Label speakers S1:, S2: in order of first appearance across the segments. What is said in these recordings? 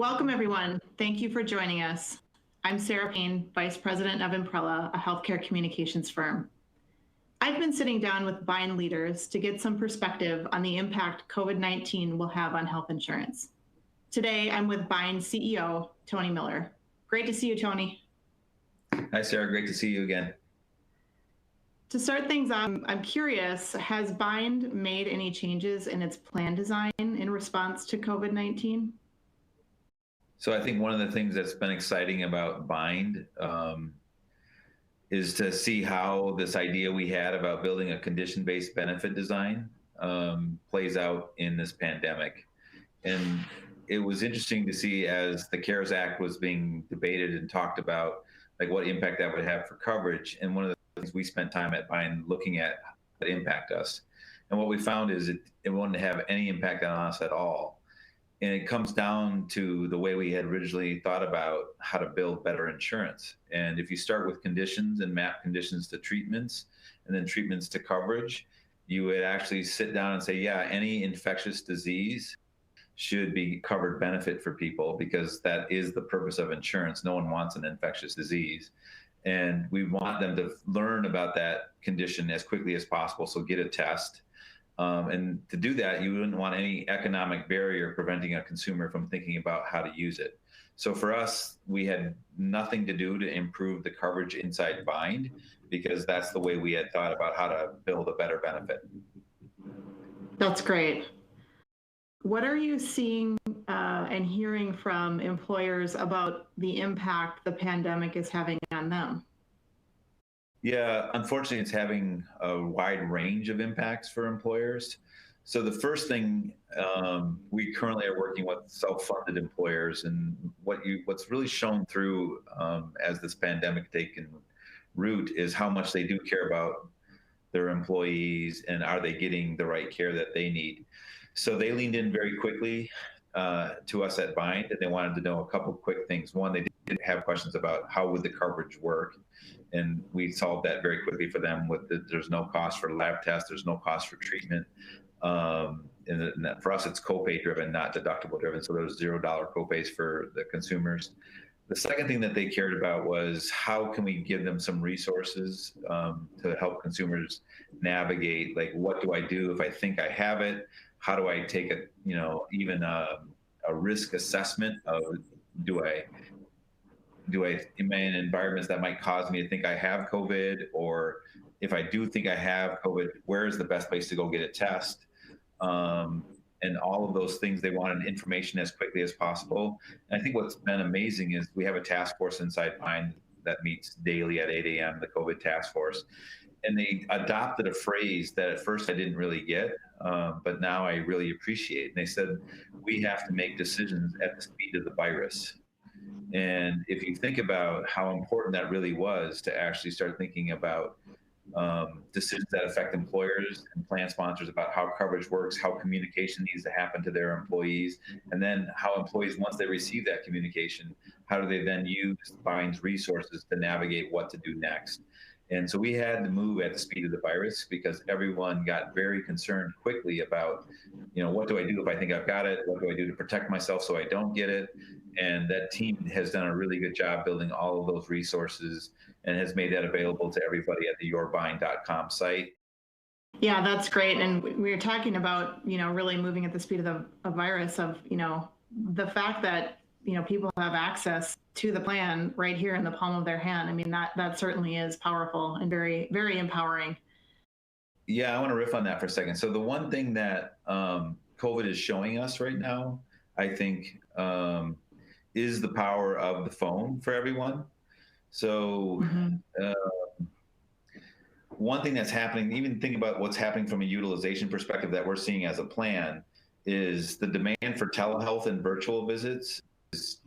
S1: Welcome, everyone. Thank you for joining us. I'm Sara Payne, Vice President of Inprela, a healthcare communications firm. I've been sitting down with Payne leaders to get some perspective on the impact COVID-19 will have on health insurance. Today, I'm with Payne CEO, Tony Miller. Great to see you, Tony.
S2: Hi, Sarah. Great to see you again.
S1: To start things off, I'm curious, has Payne made any changes in its plan design in response to COVID-19?
S2: So I think one of the things that's been exciting about Bind is to see how this idea we had about building a condition-based benefit design plays out in this pandemic. And it was interesting to see as the CARES Act was being debated and talked about, like what impact that would have for coverage. And one of the things we spent time at Bind looking at that impact us. And what we found is it wouldn't have any impact on us at all. And it comes down to the way we had originally thought about how to build better insurance. And if you start with conditions and map conditions to treatments and then treatments to coverage, you would actually sit down and say, yeah, any infectious disease should be covered benefit for people because that is the purpose of insurance. No one wants an infectious disease. And we want them to learn about that condition as quickly as possible. So get a test. And to do that, you wouldn't want any economic barrier preventing a consumer from thinking about how to use it. So for us, we had nothing to do to improve the coverage inside Bind because that's the way we had thought about how to build a better benefit.
S1: That's great. What are you seeing and hearing from employers about the impact the pandemic is having on them?
S2: Yeah, unfortunately, it's having a wide range of impacts for employers. So the first thing, we currently are working with self-funded employers, and what's really shown through as this pandemic taken root is how much they do care about their employees and are they getting the right care that they need. So they leaned in very quickly to us at Bind, and they wanted to know a couple quick things. One, they did have questions about how would the coverage work. And we solved that very quickly for them with there's no cost for lab tests, there's no cost for treatment. And for us, it's copay driven, not deductible driven. So there's $0 copays for the consumers. The second thing that they cared about was how can we give them some resources to help consumers navigate, like what do I do if I think I have it? How do I take even a risk assessment of do I am I in environments that might cause me to think I have COVID, or if I do think I have COVID, where is the best place to go get a test? And all of those things, they wanted information as quickly as possible. And I think what's been amazing is we have a task force inside Pine that meets daily at 8 a.m., the COVID task force. And they adopted a phrase that at first I didn't really get, but now I really appreciate. And they said, we have to make decisions at the speed of the virus. And if you think about how important that really was to actually start thinking about decisions that affect employers and plan sponsors about how coverage works, how communication needs to happen to their employees, and then how employees, once they receive that communication, how do they then use Bind's resources to navigate what to do next? And so we had to move at the speed of the virus because everyone got very concerned quickly about, what do I do if I think I've got it? What do I do to protect myself so I don't get it? And that team has done a really good job building all of those resources and has made that available to everybody at the yourbind.com site.
S1: Yeah, that's great. And we were talking about, really moving at the speed of the virus of, the fact that, people have access to the plan right here in the palm of their hand. I mean, that certainly is powerful and very, very empowering.
S2: Yeah, I want to riff on that for a second. So the one thing that COVID is showing us right now, I think, is the power of the phone for everyone. So one thing that's happening, even think about what's happening from a utilization perspective that we're seeing as a plan, is the demand for telehealth and virtual visits is,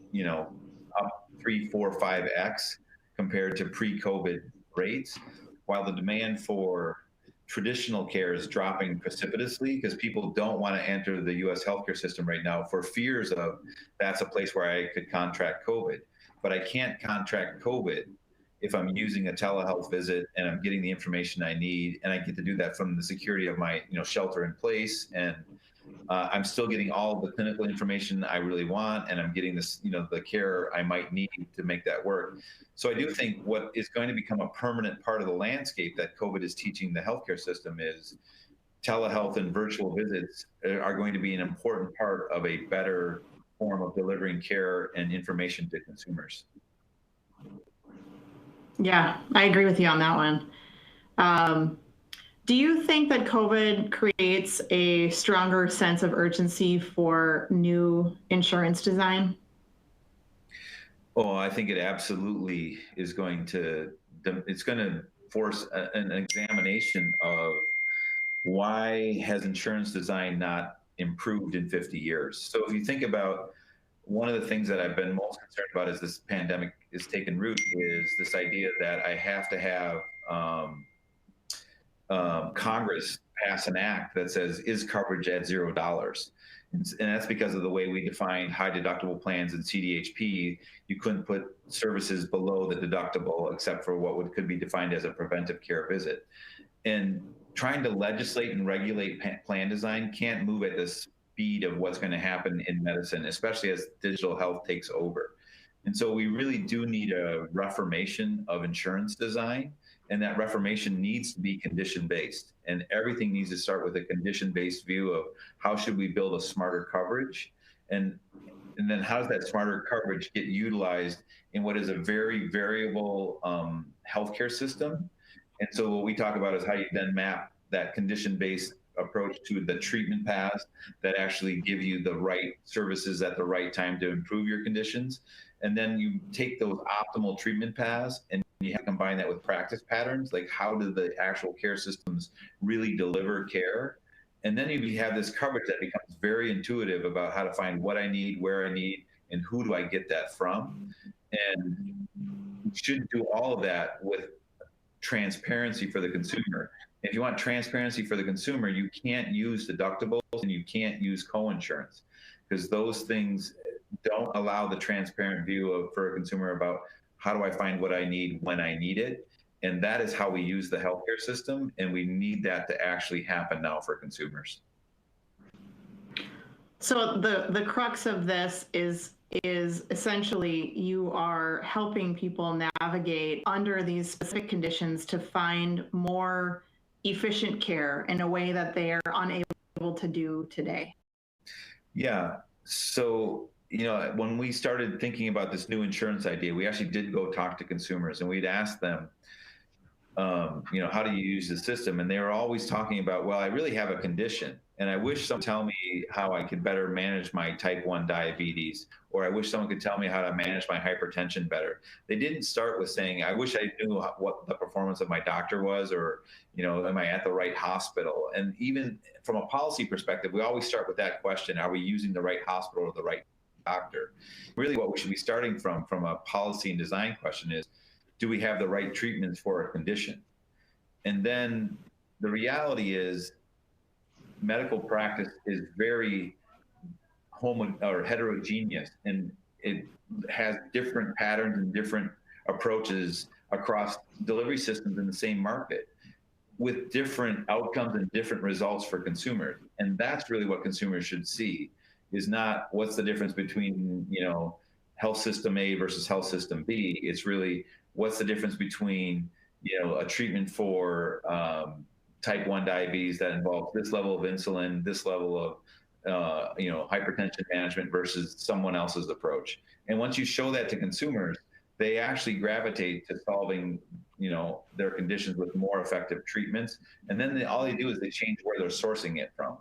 S2: up 3, 4, 5x compared to pre-COVID rates, while the demand for traditional care is dropping precipitously because people don't want to enter the U.S. healthcare system right now for fears of that's a place where I could contract COVID. But I can't contract COVID if I'm using a telehealth visit and I'm getting the information I need, and I get to do that from the security of my shelter in place and I'm still getting all the clinical information I really want, and I'm getting this, the care I might need to make that work. So I do think what is going to become a permanent part of the landscape that COVID is teaching the healthcare system is telehealth and virtual visits are going to be an important part of a better form of delivering care and information to consumers.
S1: Yeah, I agree with you on that one. Do you think that COVID creates a stronger sense of urgency for new insurance design?
S2: Oh, I think it absolutely is going to, it's going to force an examination of why has insurance design not improved in 50 years? So if you think about one of the things that I've been most concerned about as this pandemic is taken root is this idea that I have to have Congress pass an act that says, is coverage at $0? And that's because of the way we defined high deductible plans in CDHP. You couldn't put services below the deductible except for what could be defined as a preventive care visit. And trying to legislate and regulate plan design can't move at the speed of what's going to happen in medicine, especially as digital health takes over. And so we really do need a reformation of insurance design, and that reformation needs to be condition-based. And everything needs to start with a condition-based view of how should we build a smarter coverage, and then how does that smarter coverage get utilized in what is a very variable healthcare system. And so what we talk about is how you then map that condition-based approach to the treatment paths that actually give you the right services at the right time to improve your conditions. And then you take those optimal treatment paths and you have to combine that with practice patterns, like how do the actual care systems really deliver care? And then you have this coverage that becomes very intuitive about how to find what I need, where I need, and who do I get that from? And you should do all of that with transparency for the consumer. If you want transparency for the consumer, you can't use deductibles and you can't use coinsurance, because those things don't allow the transparent view for a consumer about how do I find what I need when I need it. And that is how we use the healthcare system, and we need that to actually happen now for consumers.
S1: So the crux of this is essentially you are helping people navigate under these specific conditions to find more efficient care in a way that they are unable to do today.
S2: Yeah. So, when we started thinking about this new insurance idea, we actually did go talk to consumers, and we'd ask them, how do you use the system? And they were always talking about, well, I really have a condition, and I wish someone could tell me how I could better manage my type 1 diabetes, or I wish someone could tell me how to manage my hypertension better. They didn't start with saying, I wish I knew what the performance of my doctor was, or, am I at the right hospital? And even from a policy perspective, we always start with that question, are we using the right hospital or the right doctor? Really what we should be starting from a policy and design question is, do we have the right treatments for a condition? And then the reality is medical practice is very heterogeneous, and it has different patterns and different approaches across delivery systems in the same market with different outcomes and different results for consumers. And that's really what consumers should see, is not what's the difference between, health system A versus health system B. It's really what's the difference between, a treatment for type 1 diabetes that involves this level of insulin, this level of, hypertension management versus someone else's approach. And once you show that to consumers, they actually gravitate to solving, their conditions with more effective treatments. And then all they do is they change where they're sourcing it from.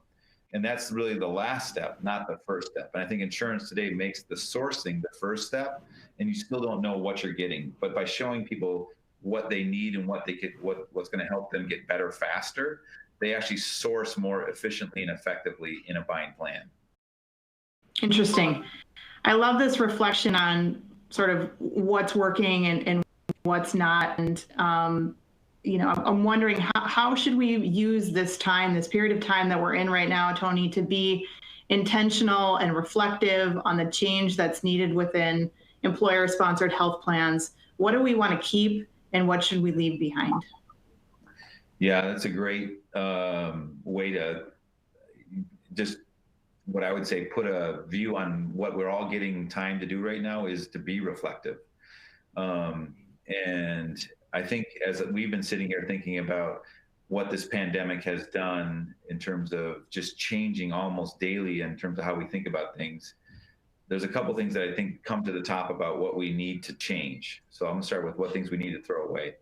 S2: And that's really the last step, not the first step. And I think insurance today makes the sourcing the first step, and you still don't know what you're getting. But by showing people what they need and what's going to help them get better faster, they actually source more efficiently and effectively in a buying plan.
S1: Interesting. I love this reflection on sort of what's working and what's not. And, I'm wondering how should we use this time, this period of time that we're in right now, Tony, to be intentional and reflective on the change that's needed within employer-sponsored health plans? What do we want to keep, and what should we leave behind?
S2: Yeah, that's a great way to just what I would say, put a view on what we're all getting time to do right now is to be reflective. And I think as we've been sitting here thinking about what this pandemic has done in terms of just changing almost daily in terms of how we think about things, there's a couple things that I think come to the top about what we need to change. So I'm gonna start with what things we need to throw away.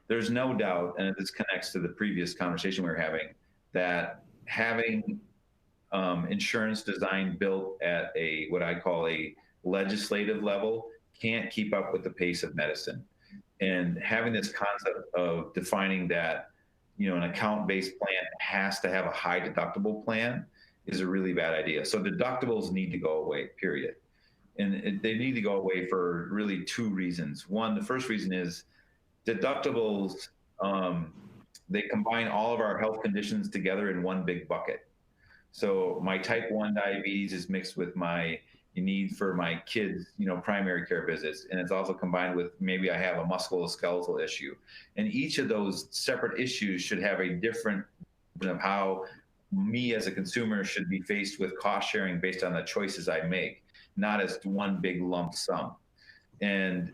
S2: There's no doubt, and this connects to the previous conversation we were having, that having insurance design built at a what I call a legislative level can't keep up with the pace of medicine. And having this concept of defining that, an account-based plan has to have a high deductible plan is a really bad idea. So deductibles need to go away, period. And they need to go away for really two reasons. One, the first reason is deductibles, they combine all of our health conditions together in one big bucket. So my type 1 diabetes is mixed with my need for my kids, primary care visits. And it's also combined with maybe I have a musculoskeletal issue. And each of those separate issues should have a different of how me as a consumer should be faced with cost sharing based on the choices I make, not as one big lump sum. And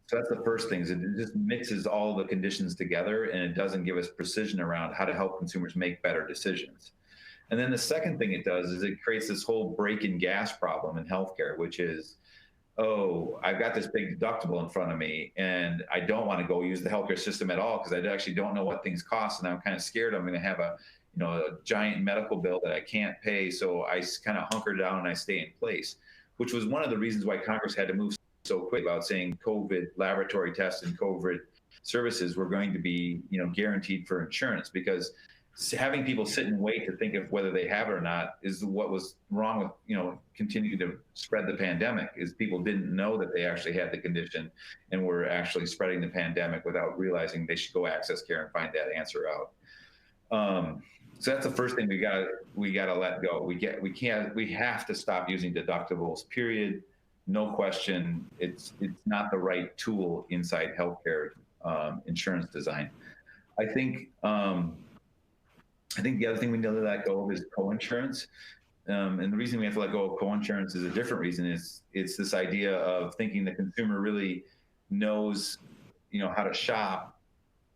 S2: so that's the first thing, is it just mixes all the conditions together and it doesn't give us precision around how to help consumers make better decisions. And then the second thing it does is it creates this whole break in gas problem in healthcare, which is, oh, I've got this big deductible in front of me and I don't want to go use the healthcare system at all because I actually don't know what things cost. And I'm kind of scared I'm going to have a giant medical bill that I can't pay. So I kind of hunker down and I stay in place, which was one of the reasons why Congress had to move so quick about saying COVID laboratory tests and COVID services were going to be, guaranteed for insurance, because having people sit and wait to think of whether they have it or not is what was wrong with, continuing to spread the pandemic, is people didn't know that they actually had the condition and were actually spreading the pandemic without realizing they should go access care and find that answer out. So that's the first thing we gotta let go. We have to stop using deductibles, period. No question. It's not the right tool inside healthcare insurance design. I think the other thing we need to let go of is coinsurance. And the reason we have to let go of coinsurance is a different reason. It's this idea of thinking the consumer really knows, how to shop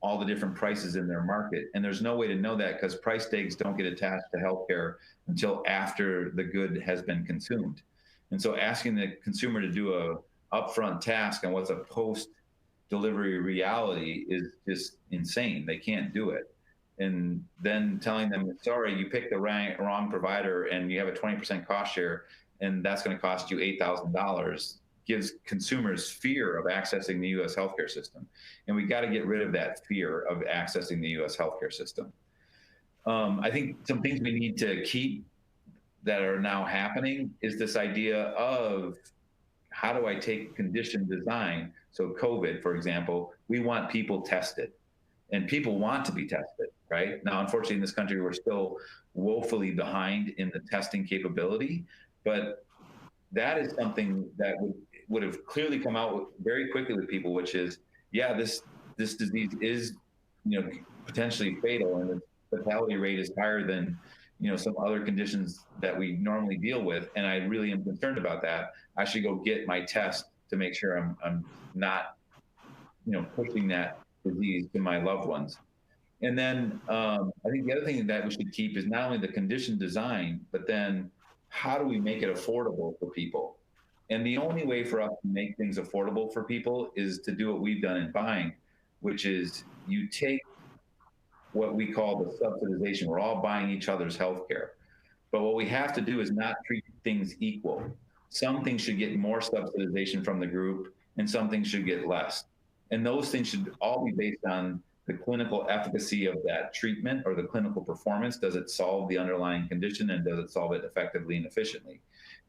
S2: all the different prices in their market. And there's no way to know that because price tags don't get attached to healthcare until after the good has been consumed. And so asking the consumer to do a upfront task on what's a post-delivery reality is just insane. They can't do it. And then telling them, sorry, you picked the wrong provider and you have a 20% cost share, and that's going to cost you $8,000, gives consumers fear of accessing the U.S. healthcare system. And we got to get rid of that fear of accessing the U.S. healthcare system. I think some things we need to keep that are now happening is this idea of how do I take condition design? So COVID, for example, we want people tested. And people want to be tested, right? Now, unfortunately, in this country, we're still woefully behind in the testing capability, but that is something that would have clearly come out very quickly with people, which is, yeah, this disease is, potentially fatal, and the fatality rate is higher than, some other conditions that we normally deal with, and I really am concerned about that. I should go get my test to make sure I'm not, pushing that disease to my loved ones. And then I think the other thing that we should keep is not only the condition design, but then how do we make it affordable for people? And the only way for us to make things affordable for people is to do what we've done in buying, which is you take what we call the subsidization. We're all buying each other's healthcare. But what we have to do is not treat things equal. Some things should get more subsidization from the group, and some things should get less. And those things should all be based on the clinical efficacy of that treatment or the clinical performance. Does it solve the underlying condition, and does it solve it effectively and efficiently?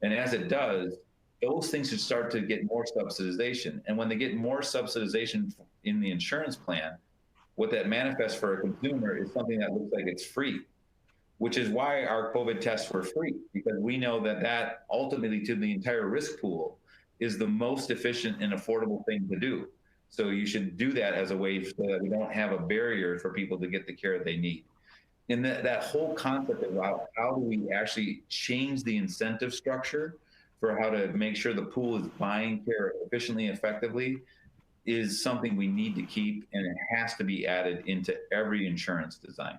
S2: And as it does, those things should start to get more subsidization. And when they get more subsidization in the insurance plan, what that manifests for a consumer is something that looks like it's free, which is why our COVID tests were free, because we know that ultimately to the entire risk pool is the most efficient and affordable thing to do. So you should do that as a way so that we don't have a barrier for people to get the care they need. And that whole concept about how do we actually change the incentive structure for how to make sure the pool is buying care efficiently, effectively, is something we need to keep, and it has to be added into every insurance design.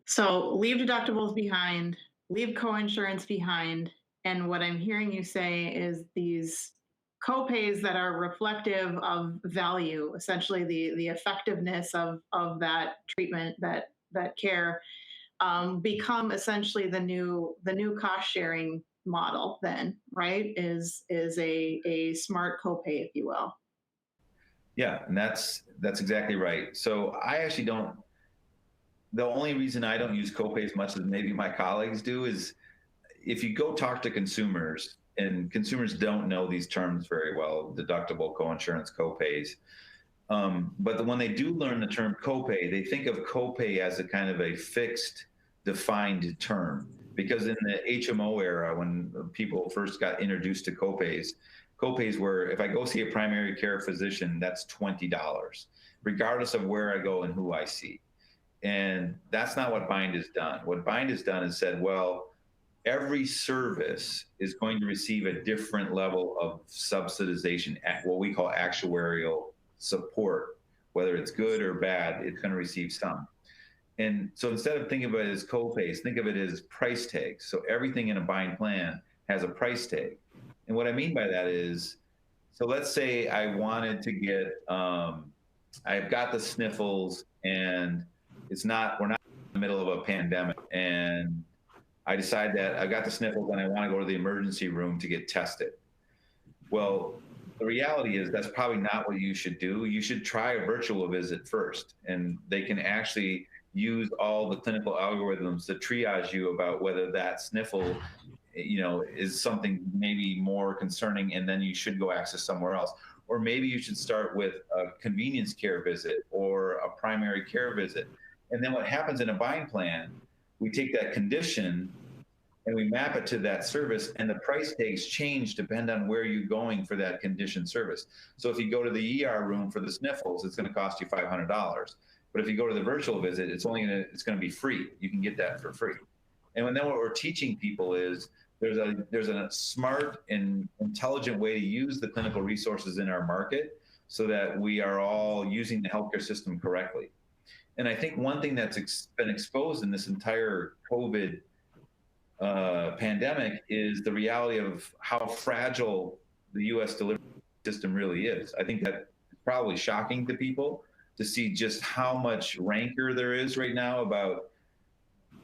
S1: So leave deductibles behind, leave co-insurance behind. And what I'm hearing you say is these copays that are reflective of value, essentially the effectiveness of that treatment, that care, become essentially the new cost sharing model. Then, right, is a smart copay, if you will.
S2: Yeah, and that's exactly right. So I actually don't. The only reason I don't use copay as much as maybe my colleagues do is if you go talk to consumers, and consumers don't know these terms very well, deductible, coinsurance, copays. But when they do learn the term copay, they think of copay as a kind of a fixed, defined term. Because in the HMO era, when people first got introduced to copays, copays were, if I go see a primary care physician, that's $20, regardless of where I go and who I see. And that's not what Bind has done. What Bind has done is said, well, every service is going to receive a different level of subsidization, at what we call actuarial support. Whether it's good or bad, it's going to receive some. And so instead of thinking of it as copays, think of it as price tags. So everything in a Bind plan has a price tag. And what I mean by that is, so let's say I wanted to get, I've got the sniffles, and we're not in the middle of a pandemic, and I decide that I got the sniffles and I want to go to the emergency room to get tested. Well, the reality is that's probably not what you should do. You should try a virtual visit first, and they can actually use all the clinical algorithms to triage you about whether that sniffle, is something maybe more concerning, and then you should go access somewhere else. Or maybe you should start with a convenience care visit or a primary care visit. And then what happens in a Bind plan, we take that condition and we map it to that service, and the price tags change depend on where you're going for that condition service. So if you go to the ER room for the sniffles, it's going to cost you $500. But if you go to the virtual visit, it's going to be free. You can get that for free. And then what we're teaching people is there's a smart and intelligent way to use the clinical resources in our market so that we are all using the healthcare system correctly. And I think one thing that's been exposed in this entire COVID pandemic is the reality of how fragile the U.S. delivery system really is. I think that's probably shocking to people to see just how much rancor there is right now about,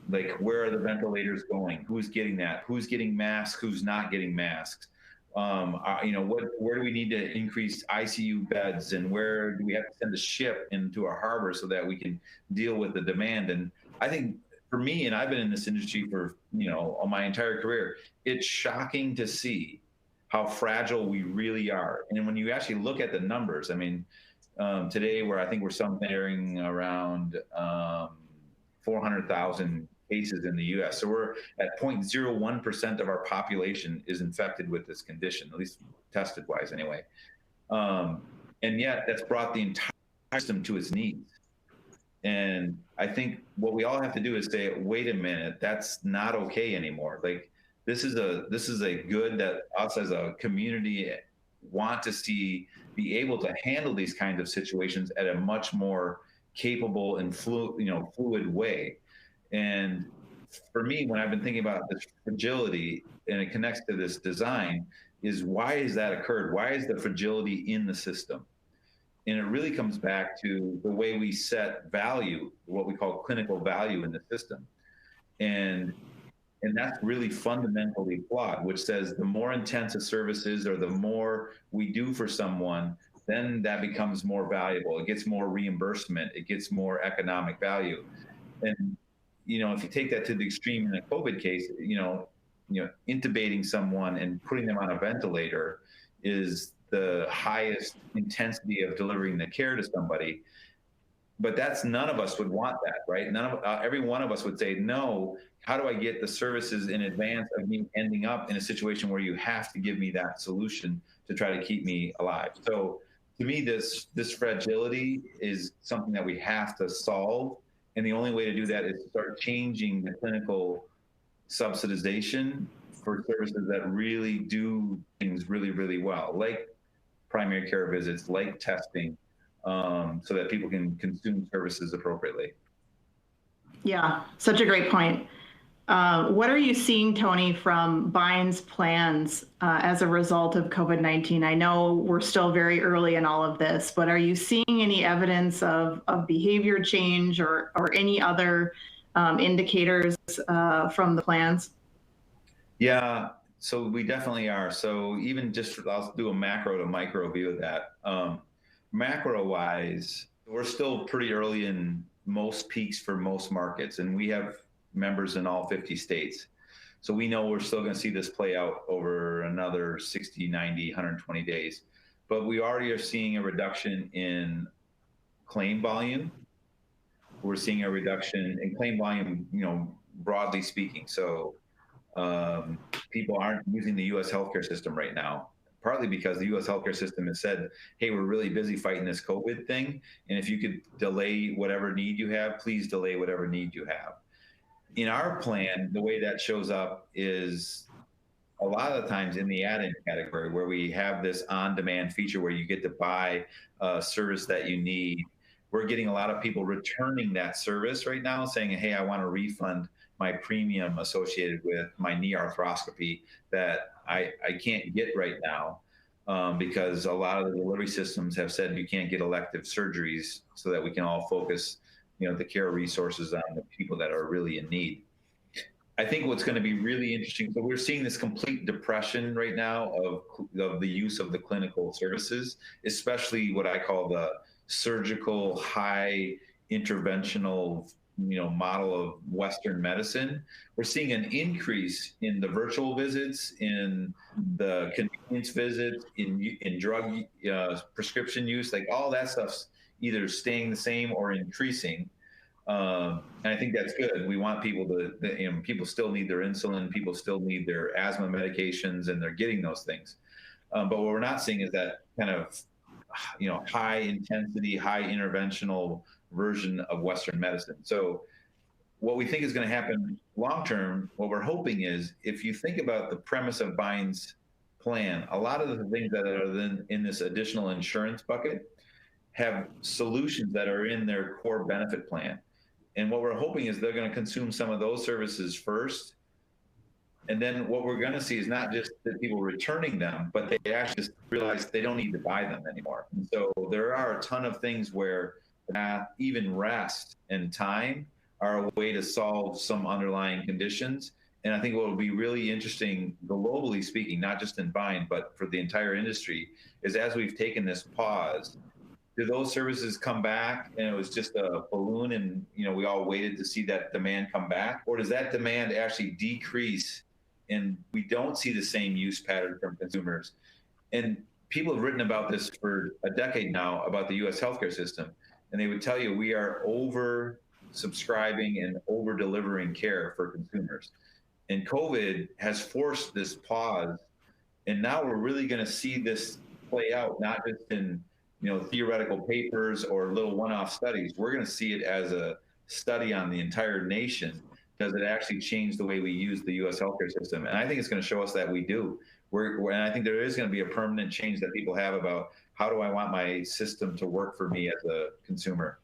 S2: like, where are the ventilators going? Who's getting that? Who's getting masks? Who's not getting masks? Where do we need to increase ICU beds, and where do we have to send a ship into a harbor so that we can deal with the demand? And I think for me, and I've been in this industry for, my entire career, it's shocking to see how fragile we really are. And when you actually look at the numbers, I mean, today I think we're somewhere around 400,000 cases in the US. So we're at 0.01% of our population is infected with this condition, at least tested wise anyway. And yet that's brought the entire system to its knees. And I think what we all have to do is say, wait a minute, that's not okay anymore. Like, this is a good that us as a community want to see be able to handle these kinds of situations at a much more capable and fluid way. And for me, when I've been thinking about this fragility, and it connects to this design, is why has that occurred? Why is the fragility in the system? And it really comes back to the way we set value, what we call clinical value in the system. And that's really fundamentally flawed, which says the more intense a service is, or the more we do for someone, then that becomes more valuable. It gets more reimbursement. It gets more economic value. And, if you take that to the extreme in a COVID case, intubating someone and putting them on a ventilator is the highest intensity of delivering the care to somebody. But none of us would want that, right? Every one of us would say, no, how do I get the services in advance of me ending up in a situation where you have to give me that solution to try to keep me alive? So to me, this fragility is something that we have to solve And the only way to do that is to start changing the clinical subsidization for services that really do things really, really well, like primary care visits, like testing, so that people can consume services appropriately.
S1: Yeah, such a great point. What are you seeing, Tony, from Payne's plans as a result of COVID-19? I know we're still very early in all of this, but are you seeing any evidence of behavior change or any other indicators from the plans?
S2: Yeah, so we definitely are. So even just, I'll do a macro to micro view of that. Macro wise, we're still pretty early in most peaks for most markets, and we have members in all 50 states. So we know we're still going to see this play out over another 60, 90, 120 days. But we already are seeing a reduction in claim volume. We're seeing a reduction in claim volume, broadly speaking. So people aren't using the U.S. healthcare system right now, partly because the U.S. healthcare system has said, hey, we're really busy fighting this COVID thing. And if you could delay whatever need you have, please delay whatever need you have. In our plan, the way that shows up is a lot of the times in the add-in category, where we have this on-demand feature where you get to buy a service that you need. We're getting a lot of people returning that service right now, saying, hey, I want to refund my premium associated with my knee arthroscopy that I can't get right now, because a lot of the delivery systems have said you can't get elective surgeries, so that we can all focus the care resources on the people that are really in need. I think what's going to be really interesting, so we're seeing this complete depression right now of the use of the clinical services, especially what I call the surgical high interventional model of Western medicine. We're seeing an increase in the virtual visits, in the convenience visits, in drug prescription use, like all that stuff's either staying the same or increasing. And I think that's good. We want people to, people still need their insulin, people still need their asthma medications, and they're getting those things. But what we're not seeing is that kind of, high intensity, high interventional version of Western medicine. So what we think is going to happen long term, what we're hoping is, if you think about the premise of Payne's plan, a lot of the things that are then in this additional insurance bucket have solutions that are in their core benefit plan. And what we're hoping is they're going to consume some of those services first. And then what we're going to see is not just that people returning them, but they actually realize they don't need to buy them anymore. And so there are a ton of things where even rest and time are a way to solve some underlying conditions. And I think what will be really interesting, globally speaking, not just in Payne, but for the entire industry, is as we've taken this pause, do those services come back and it was just a balloon and we all waited to see that demand come back? Or does that demand actually decrease and we don't see the same use pattern from consumers? And people have written about this for a decade now, about the US healthcare system, and they would tell you we are over subscribing and over delivering care for consumers. And COVID has forced this pause, and now we're really going to see this play out, not just in theoretical papers or little one-off studies. We're going to see it as a study on the entire nation. Does it actually change the way we use the U.S. healthcare system? And I think it's going to show us that we do. And I think there is going to be a permanent change that people have about, how do I want my system to work for me as a consumer?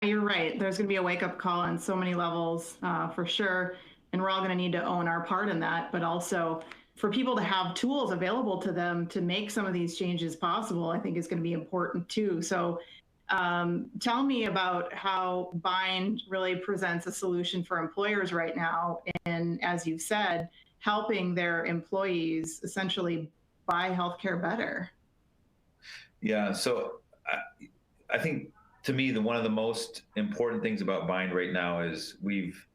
S1: You're right. There's going to be a wake-up call on so many levels, for sure. And we're all going to need to own our part in that, but also for people to have tools available to them to make some of these changes possible, I think is going to be important too. So tell me about how Payne really presents a solution for employers right now. And as you've said, helping their employees essentially buy healthcare better.
S2: Yeah, so I think, to me, one of the most important things about Payne right now is we've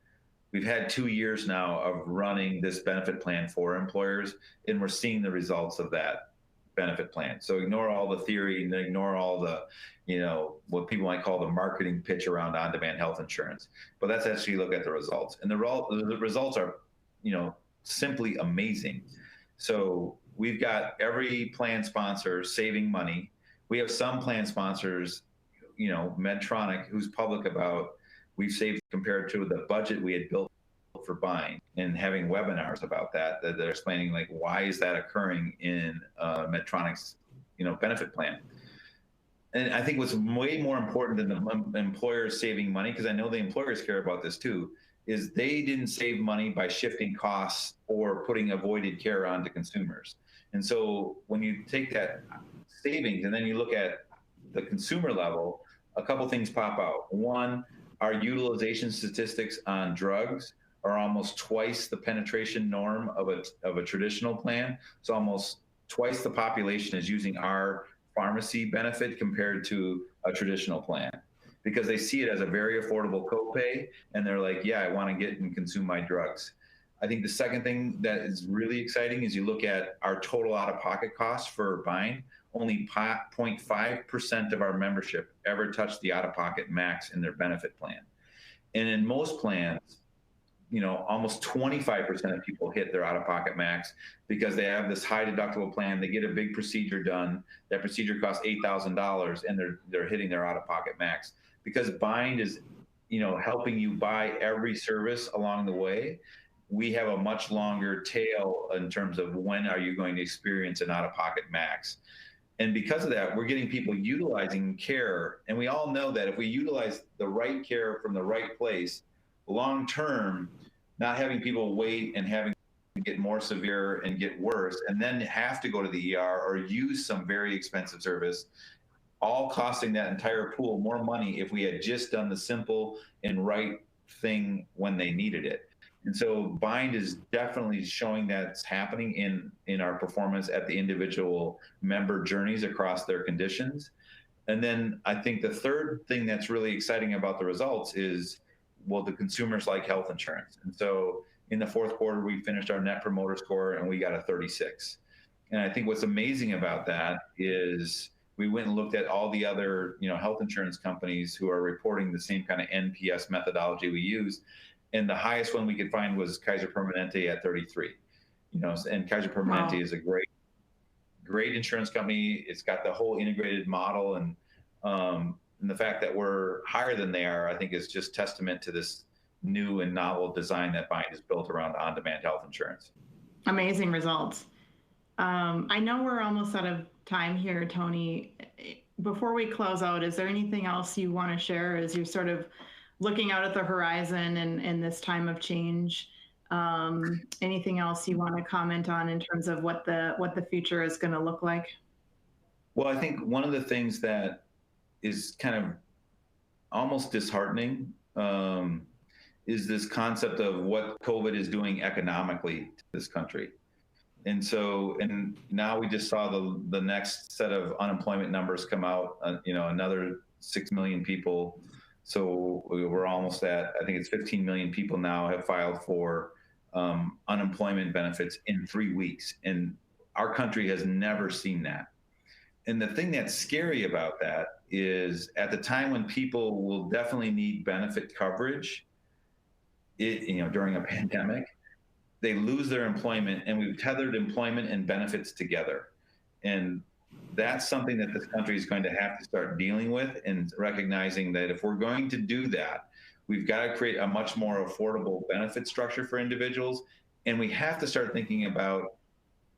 S2: had 2 years now of running this benefit plan for employers, and we're seeing the results of that benefit plan. So ignore all the theory and ignore all the, what people might call the marketing pitch around on-demand health insurance. But let's actually look at the results. And the results are, simply amazing. So we've got every plan sponsor saving money. We have some plan sponsors, Medtronic, who's public about we've saved compared to the budget we had built for buying, and having webinars about that they're explaining, like, why is that occurring in Medtronic's benefit plan. And I think what's way more important than the employers saving money, because I know the employers care about this too, is they didn't save money by shifting costs or putting avoided care onto consumers. And so when you take that savings and then you look at the consumer level, a couple things pop out. One, our utilization statistics on drugs are almost twice the penetration norm of a traditional plan. So almost twice the population is using our pharmacy benefit compared to a traditional plan, because they see it as a very affordable copay, and they're like, yeah, I want to get and consume my drugs. I think the second thing that is really exciting is you look at our total out-of-pocket costs for buying. Only 0.5% of our membership ever touched the out-of-pocket max in their benefit plan. And in most plans, almost 25% of people hit their out-of-pocket max because they have this high deductible plan. They get a big procedure done. That procedure costs $8,000, and they're hitting their out-of-pocket max. Because Bind is, helping you buy every service along the way, we have a much longer tail in terms of when are you going to experience an out-of-pocket max. And because of that, we're getting people utilizing care. And we all know that if we utilize the right care from the right place, long term, not having people wait and having to get more severe and get worse, and then have to go to the ER or use some very expensive service, all costing that entire pool more money if we had just done the simple and right thing when they needed it. And so Bind is definitely showing that's happening in our performance at the individual member journeys across their conditions. And then I think the third thing that's really exciting about the results is, well, the consumers like health insurance. And so in the fourth quarter, we finished our net promoter score and we got a 36. And I think what's amazing about that is we went and looked at all the other, health insurance companies who are reporting the same kind of NPS methodology we use. And the highest one we could find was Kaiser Permanente at 33. And Kaiser Permanente is a great insurance company. It's got the whole integrated model, and the fact that we're higher than they are, I think, is just testament to this new and novel design that Bind is built around on-demand health insurance.
S1: Amazing results. I know we're almost out of time here, Tony. Before we close out, is there anything else you want to share as you're sort of looking out at the horizon and this time of change? Anything else you want to comment on in terms of what the future is going to look like?
S2: Well, I think one of the things that is kind of almost disheartening is this concept of what COVID is doing economically to this country. And now we just saw the next set of unemployment numbers come out, another 6 million people. So we're almost at, I think it's 15 million people now have filed for unemployment benefits in 3 weeks. And our country has never seen that. And the thing that's scary about that is, at the time when people will definitely need benefit coverage, during a pandemic, they lose their employment, and we've tethered employment and benefits together. And that's something that this country is going to have to start dealing with, and recognizing that if we're going to do that, we've got to create a much more affordable benefit structure for individuals. And we have to start thinking about,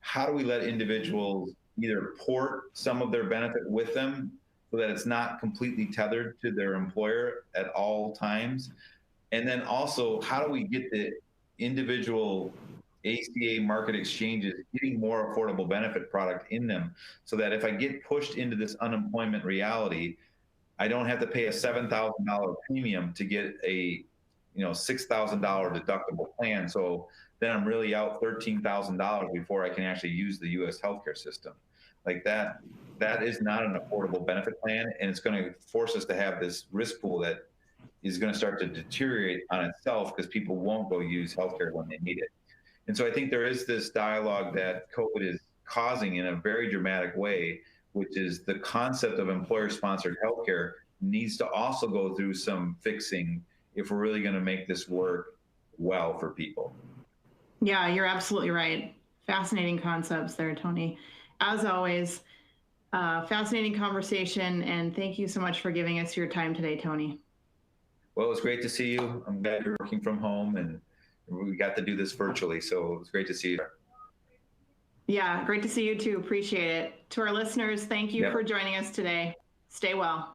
S2: how do we let individuals either port some of their benefit with them so that it's not completely tethered to their employer at all times? And then also, how do we get the individual ACA market exchanges getting more affordable benefit product in them, so that if I get pushed into this unemployment reality, I don't have to pay a $7,000 premium to get a $6,000 deductible plan. So then I'm really out $13,000 before I can actually use the U.S. healthcare system. Like that is not an affordable benefit plan, and it's going to force us to have this risk pool that is going to start to deteriorate on itself, because people won't go use healthcare when they need it. And so I think there is this dialogue that COVID is causing in a very dramatic way, which is the concept of employer-sponsored healthcare needs to also go through some fixing if we're really going to make this work well for people.
S1: Yeah, you're absolutely right. Fascinating concepts there, Tony. As always, fascinating conversation, and thank you so much for giving us your time today, Tony.
S2: Well, it was great to see you. I'm glad you're working from home, and we got to do this virtually. So it was great to see you.
S1: Yeah, great to see you too. Appreciate it. To our listeners, thank you
S2: Yep.
S1: for joining us today. Stay well.